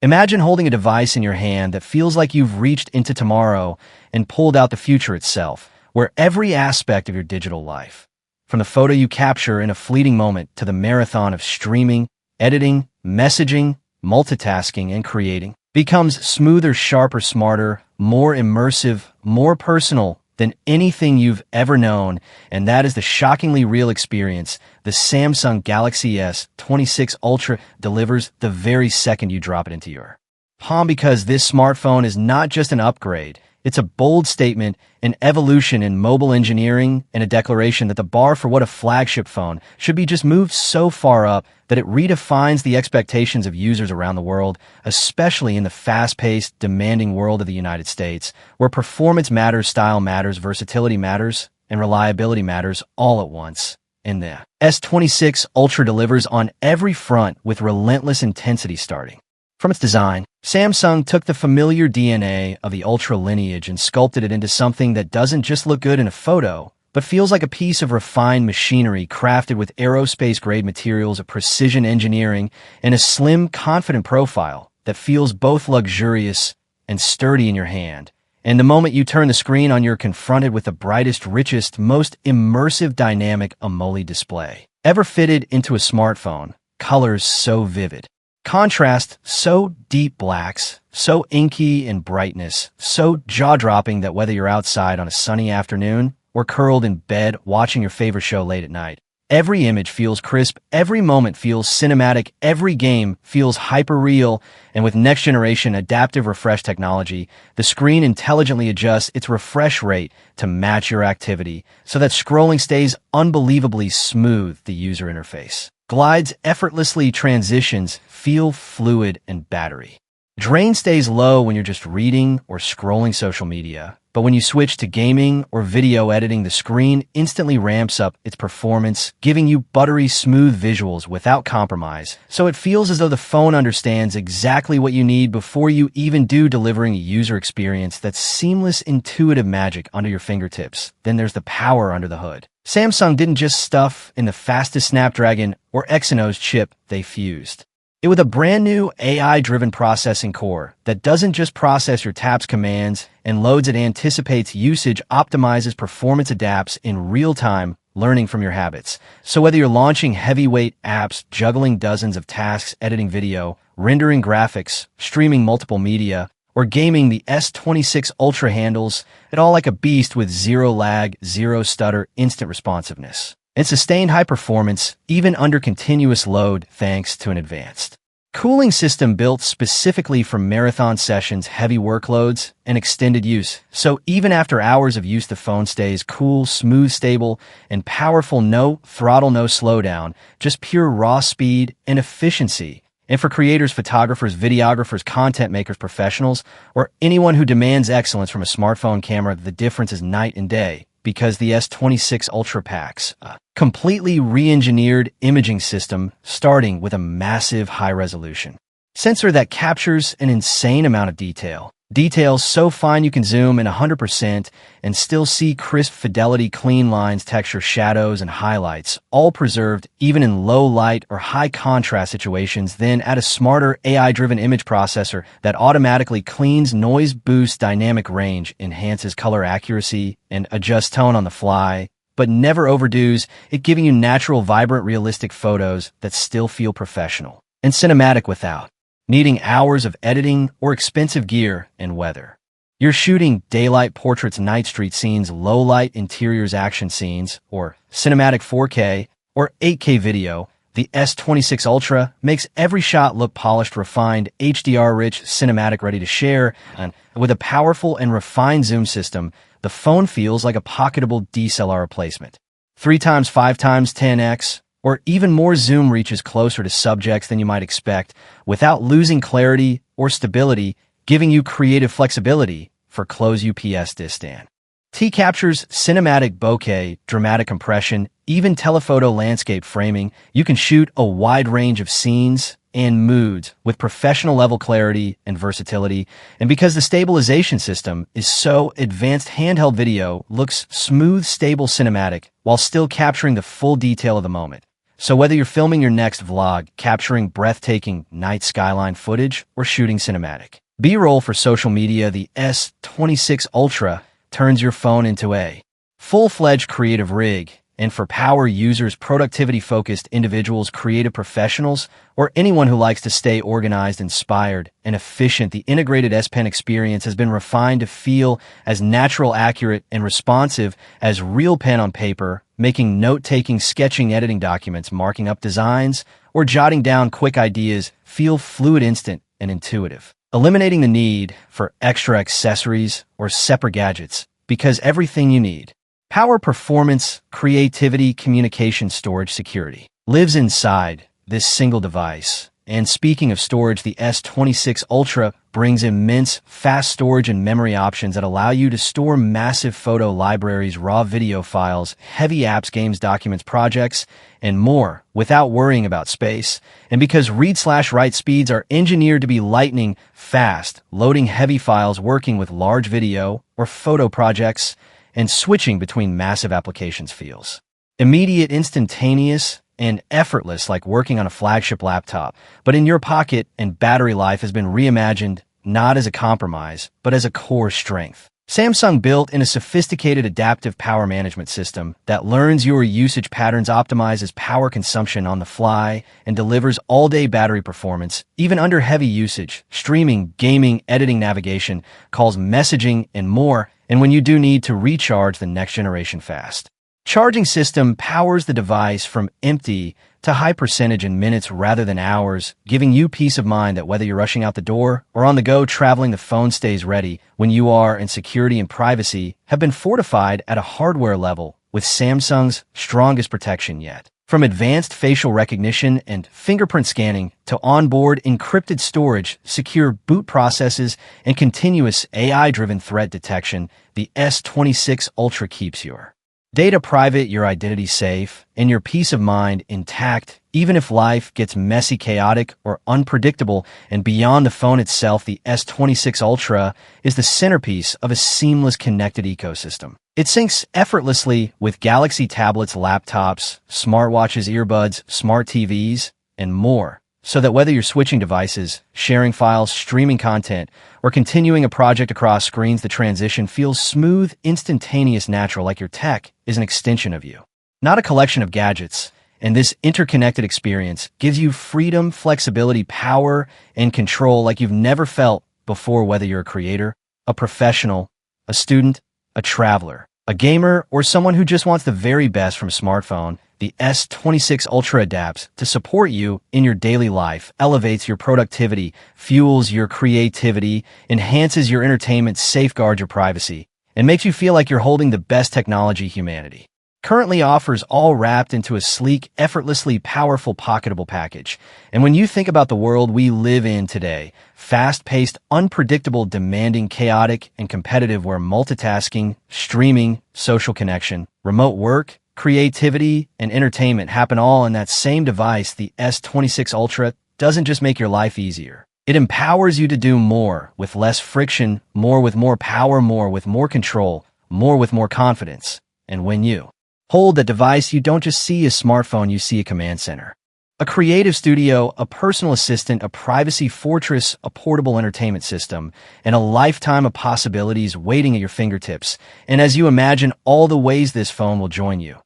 Imagine holding a device in your hand that feels like you've reached into tomorrow and pulled out the future itself, where every aspect of your digital life, from the photo you capture in a fleeting moment to the marathon of streaming, editing, messaging, multitasking, and creating, becomes smoother, sharper, smarter, more immersive, more personal than anything you've ever known, and that is the shockingly real experience the Samsung Galaxy S26 Ultra delivers the very second you drop it into your palm, because this smartphone is not just an upgrade. It's a bold statement, an evolution in mobile engineering, and a declaration that the bar for what a flagship phone should be just moved so far up that it redefines the expectations of users around the world, especially in the fast-paced, demanding world of the United States, where performance matters, style matters, versatility matters, and reliability matters all at once. And the S26 Ultra delivers on every front with relentless intensity. Starting from its design, Samsung took the familiar DNA of the Ultra lineage and sculpted it into something that doesn't just look good in a photo, but feels like a piece of refined machinery crafted with aerospace-grade materials, of precision engineering, and a slim, confident profile that feels both luxurious and sturdy in your hand. And the moment you turn the screen on, you're confronted with the brightest, richest, most immersive dynamic AMOLED display ever fitted into a smartphone. Colors so vivid, contrast so deep, blacks so inky, in brightness so jaw-dropping that whether you're outside on a sunny afternoon or curled in bed watching your favorite show late at night, every image feels crisp, every moment feels cinematic, every game feels hyper-real, and with next-generation adaptive refresh technology, the screen intelligently adjusts its refresh rate to match your activity so that scrolling stays unbelievably smooth. The user interface glides effortlessly, transitions feel fluid, and battery drain stays low when you're just reading or scrolling social media. But when you switch to gaming or video editing, the screen instantly ramps up its performance, giving you buttery smooth visuals without compromise. So it feels as though the phone understands exactly what you need before you even do, delivering a user experience that's seamless, intuitive magic under your fingertips. Then there's the power under the hood. Samsung didn't just stuff in the fastest Snapdragon or Exynos chip, they fused it with a brand new AI-driven processing core that doesn't just process your taps, commands, and loads. It anticipates usage, optimizes performance, adapts in real time, learning from your habits. So whether you're launching heavyweight apps, juggling dozens of tasks, editing video, rendering graphics, streaming multiple media, or gaming, the S26 Ultra handles it all like a beast, with zero lag, zero stutter, instant responsiveness, and sustained high performance, even under continuous load, thanks to an advanced cooling system built specifically for marathon sessions, heavy workloads, and extended use. So even after hours of use, the phone stays cool, smooth, stable, and powerful. No throttle, no slowdown, just pure raw speed and efficiency. And for creators, photographers, videographers, content makers, professionals, or anyone who demands excellence from a smartphone camera, the difference is night and day. Because the S26 Ultra packs a completely re-engineered imaging system, starting with a massive high-resolution sensor that captures an insane amount of details so fine you can zoom in 100% and still see crisp fidelity, clean lines, texture, shadows, and highlights, all preserved even in low light or high contrast situations. Then add a smarter AI-driven image processor that automatically cleans, noise, boosts dynamic range, enhances color accuracy, and adjusts tone on the fly, but never overdoes it, giving you natural, vibrant, realistic photos that still feel professional and cinematic without needing hours of editing or expensive gear. And whether you're shooting daylight portraits, night street scenes, low light interiors, action scenes, or cinematic 4K or 8K video, the S26 Ultra makes every shot look polished, refined, HDR-rich, cinematic, ready to share. And with a powerful and refined zoom system, the phone feels like a pocketable DSLR replacement. 3 times, 5 times, 10x, or even more zoom reaches closer to subjects than you might expect without losing clarity or stability, giving you creative flexibility for close UPS distance. T captures cinematic bokeh, dramatic compression, even telephoto landscape framing. You can shoot a wide range of scenes and moods with professional level clarity and versatility. And because the stabilization system is so advanced, handheld video looks smooth, stable, cinematic, while still capturing the full detail of the moment. So whether you're filming your next vlog, capturing breathtaking night skyline footage, or shooting cinematic B-roll for social media, the S26 Ultra turns your phone into a full-fledged creative rig. And for power users, productivity-focused individuals, creative professionals, or anyone who likes to stay organized, inspired, and efficient, the integrated S Pen experience has been refined to feel as natural, accurate, and responsive as real pen on paper, making note-taking, sketching, editing documents, marking up designs, or jotting down quick ideas feel fluid, instant, and intuitive, eliminating the need for extra accessories or separate gadgets, because everything you need power, performance, creativity, communication, storage, security lives inside this single device. And speaking of storage, the S26 Ultra brings immense fast storage and memory options that allow you to store massive photo libraries, raw video files, heavy apps, games, documents, projects, and more without worrying about space. And because read/write speeds are engineered to be lightning fast, loading heavy files, working with large video or photo projects, and switching between massive applications feels immediate, instantaneous, and effortless, like working on a flagship laptop, but in your pocket. And battery life has been reimagined not as a compromise, but as a core strength. Samsung built in a sophisticated adaptive power management system that learns your usage patterns, optimizes power consumption on the fly, and delivers all-day battery performance, even under heavy usage, streaming, gaming, editing, navigation, calls, messaging, and more. And when you do need to recharge, the next generation fast charging system powers the device from empty to high percentage in minutes rather than hours, giving you peace of mind that whether you're rushing out the door or on the go traveling, the phone stays ready when you are, and security and privacy have been fortified at a hardware level with Samsung's strongest protection yet. From advanced facial recognition and fingerprint scanning to onboard encrypted storage, secure boot processes, and continuous AI-driven threat detection, the S26 Ultra keeps your data private, your identity safe, and your peace of mind intact, even if life gets messy, chaotic, or unpredictable. And beyond the phone itself, the S26 Ultra is the centerpiece of a seamless connected ecosystem. It syncs effortlessly with Galaxy tablets, laptops, smartwatches, earbuds, smart TVs, and more, so that whether you're switching devices, sharing files, streaming content, or continuing a project across screens, the transition feels smooth, instantaneous, natural, like your tech is an extension of you, not a collection of gadgets. And this interconnected experience gives you freedom, flexibility, power, and control like you've never felt before, whether you're a creator, a professional, a student, a traveler, a gamer, or someone who just wants the very best from a smartphone. The S26 Ultra adapts to support you in your daily life, elevates your productivity, fuels your creativity, enhances your entertainment, safeguards your privacy, and makes you feel like you're holding the best technology humanity currently offers, all wrapped into a sleek, effortlessly powerful, pocketable package. And when you think about the world we live in today, fast-paced, unpredictable, demanding, chaotic, and competitive, where multitasking, streaming, social connection, remote work, creativity, and entertainment happen all in that same device, the S26 Ultra doesn't just make your life easier. It empowers you to do more with less friction, more with more power, more with more control, more with more confidence. And when you hold the device, you don't just see a smartphone, you see a command center, a creative studio, a personal assistant, a privacy fortress, a portable entertainment system, and a lifetime of possibilities waiting at your fingertips. And as you imagine all the ways this phone will join you,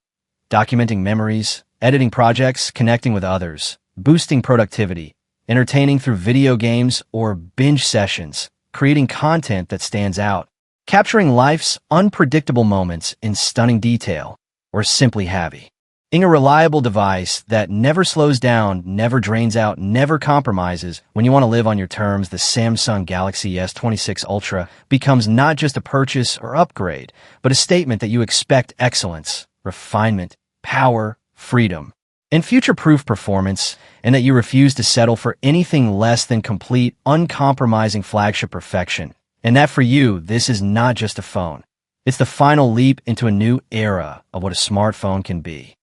documenting memories, editing projects, connecting with others, boosting productivity, entertaining through video games or binge sessions, creating content that stands out, capturing life's unpredictable moments in stunning detail, or simply having a reliable device that never slows down, never drains out, never compromises. When you want to live on your terms, the Samsung Galaxy S26 Ultra becomes not just a purchase or upgrade, but a statement that you expect excellence, refinement, power, freedom, and future-proof performance, and that you refuse to settle for anything less than complete, uncompromising flagship perfection. And that for you, this is not just a phone. It's the final leap into a new era of what a smartphone can be.